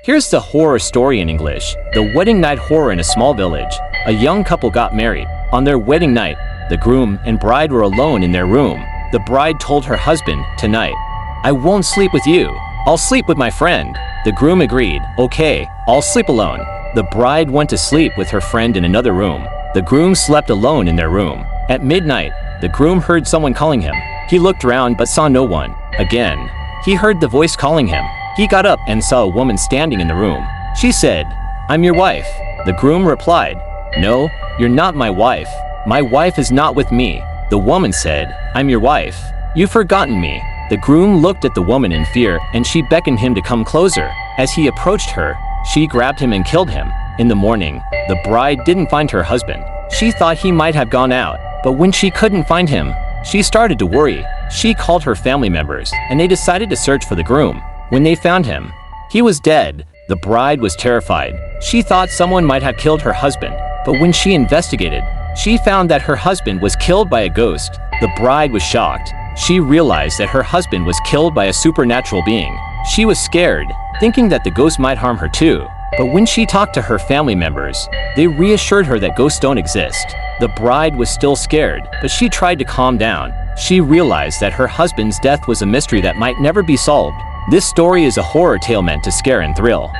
Here's the horror story in English. The wedding night horror in a small village. A young couple got married. On their wedding night, the groom and bride were alone in their room. The bride told her husband, "Tonight, I won't sleep with you. I'll sleep with my friend." The groom agreed, "Okay, I'll sleep alone." The bride went to sleep with her friend in another room. The groom slept alone in their room. At midnight, the groom heard someone calling him. He looked around but saw no one. Again, he heard the voice calling him. He got up and saw a woman standing in the room. She said, "I'm your wife." The groom replied, "No, you're not my wife. My wife is not with me." The woman said, "I'm your wife. You've forgotten me." The groom looked at the woman in fear, and she beckoned him to come closer. As he approached her, she grabbed him and killed him. In the morning, the bride didn't find her husband. She thought he might have gone out, but when she couldn't find him, she started to worry. She called her family members, and they decided to search for the groom. When they found him, he was dead. The bride was terrified. She thought someone might have killed her husband, but when she investigated, she found that her husband was killed by a ghost. The bride was shocked. She realized that her husband was killed by a supernatural being. She was scared, thinking that the ghost might harm her too. But when she talked to her family members, they reassured her that ghosts don't exist. The bride was still scared, but she tried to calm down. She realized that her husband's death was a mystery that might never be solved. This story is a horror tale meant to scare and thrill.